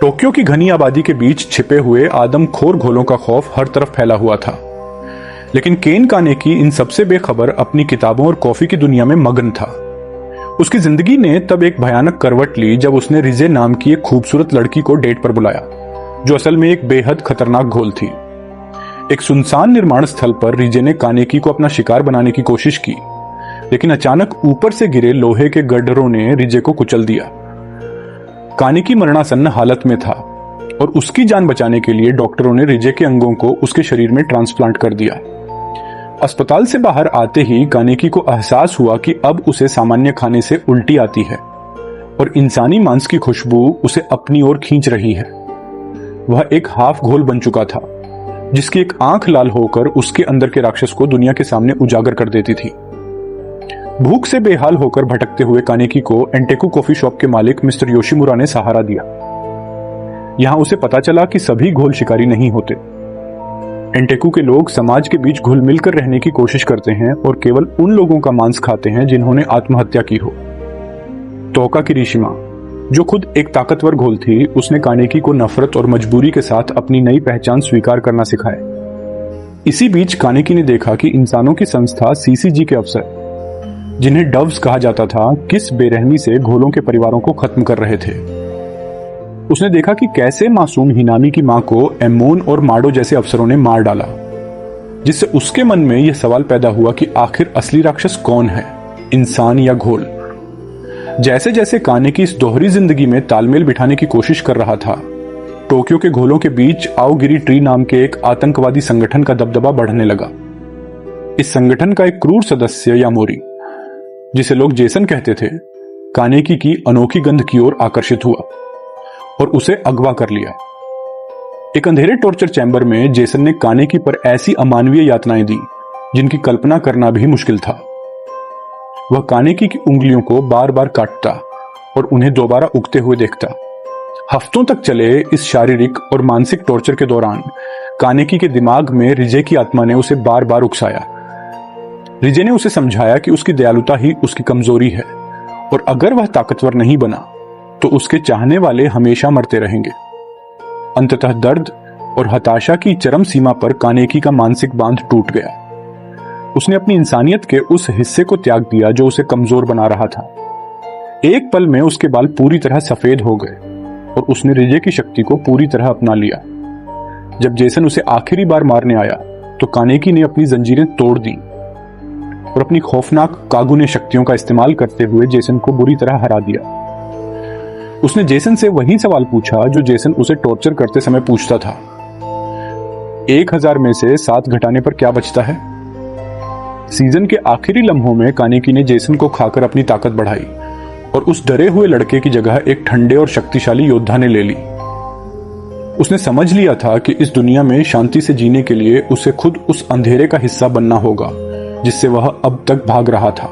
Tokyo की घनी आबादी के बीच छिपे हुए आदमखोर घोलों का खौफ हर तरफ फैला हुआ था। लेकिन केन कानेकी इन सबसे बेखबर अपनी किताबों और कॉफी की दुनिया में मगन था। उसकी जिंदगी ने तब एक भयानक करवट ली जब उसने रिजे नाम की एक खूबसूरत लड़की को डेट पर बुलाया, जो असल में एक बेहद खतरनाक घोल थी। एक सुनसान निर्माण स्थल पर रिजे ने कानेकी को अपना शिकार बनाने की कोशिश की, लेकिन अचानक ऊपर से गिरे लोहे के गर्डरों ने रिजे को कुचल दिया। कानेकी मरणासन्न हालत में था और उसकी जान बचाने के लिए डॉक्टरों ने रिजे के अंगों को उसके शरीर में ट्रांसप्लांट कर दिया। अस्पताल से बाहर आते ही कानेकी को एहसास हुआ कि अब उसे सामान्य खाने से उल्टी आती है और इंसानी मांस की खुशबू उसे अपनी ओर खींच रही है। वह एक हाफ घोल बन चुका था, जिसकी एक आंख लाल होकर उसके अंदर के राक्षस को दुनिया के सामने उजागर कर देती थी। भूख से बेहाल होकर भटकते हुए कानेकी को एंटेकू कॉफी शॉप के मालिक मिस्टर योशिमुरा ने सहारा दिया। यहां उसे पता चला कि सभी घोल शिकारी नहीं होते। एंटेकू के लोग समाज के बीच घुल मिलकर रहने की कोशिश करते हैं और केवल उन लोगों का मांस खाते हैं जिन्होंने आत्महत्या की हो। तोका किरिशिमा, जो खुद एक ताकतवर घोल थी, उसने कानेकी को नफरत और मजबूरी के साथ अपनी नई पहचान स्वीकार करना सिखाया। इसी बीच कानेकी ने देखा कि इंसानों की संस्था सीसीजी के अफसर, जिन्हें डव्स कहा जाता था, किस बेरहमी से घोलों के परिवारों को खत्म कर रहे थे। उसने देखा कि कैसे मासूम हिनामी की मां को एमोन और माडो जैसे अफसरों ने मार डाला, जिससे उसके मन में यह सवाल पैदा हुआ कि आखिर असली राक्षस कौन है, इंसान या घोल। जैसे जैसे कानेकी इस दोहरी जिंदगी में तालमेल बिठाने की कोशिश कर रहा था, टोक्यो के घोलों के बीच आओगिरी ट्री नाम के एक आतंकवादी संगठन का दबदबा बढ़ने लगा। इस संगठन का एक क्रूर सदस्य यामोरी, जिसे लोग जेसन कहते थे, कानेकी की अनोखी गंध की ओर आकर्षित हुआ और उसे अगवा कर लिया। एक अंधेरे टॉर्चर चैम्बर में जेसन ने कानेकी पर ऐसी अमानवीय यातनाएं दी जिनकी कल्पना करना भी मुश्किल था। वह कानेकी की उंगलियों को बार बार काटता और उन्हें दोबारा उगते हुए देखता। हफ्तों तक चले इस शारीरिक और मानसिक टॉर्चर के दौरान कानेकी के दिमाग में रिजे की आत्मा ने उसे बार बार उकसाया। रिजे ने उसे समझाया कि उसकी दयालुता ही उसकी कमजोरी है और अगर वह ताकतवर नहीं बना तो उसके चाहने वाले हमेशा मरते रहेंगे। अंततः दर्द और हताशा की चरम सीमा पर कानेकी का मानसिक बांध टूट गया। उसने अपनी इंसानियत के उस हिस्से को त्याग दिया जो उसे कमजोर बना रहा था। एक पल में उसके बाल पूरी तरह सफेद हो गए और उसने रिजे की शक्ति को पूरी तरह अपना लिया। जब जेसन उसे आखिरी बार मारने आया तो कानेकी ने अपनी जंजीरें तोड़ दी और अपनी खौफनाक कागुने शक्तियों का इस्तेमाल करते हुए जेसन को बुरी तरह हरा दिया। उसने जेसन से वही सवाल पूछा जो जेसन उसे टॉर्चर करते समय पूछता था, 1000 में से 7 घटाने पर क्या बचता है? सीजन के आखिरी लम्हों में कानेकी ने जेसन को खाकर अपनी ताकत बढ़ाई और उस डरे हुए लड़के की जगह एक ठंडे और शक्तिशाली योद्धा ने ले ली। उसने समझ लिया था कि इस दुनिया में शांति से जीने के लिए उसे खुद उस अंधेरे का हिस्सा बनना होगा जिससे वह अब तक भाग रहा था।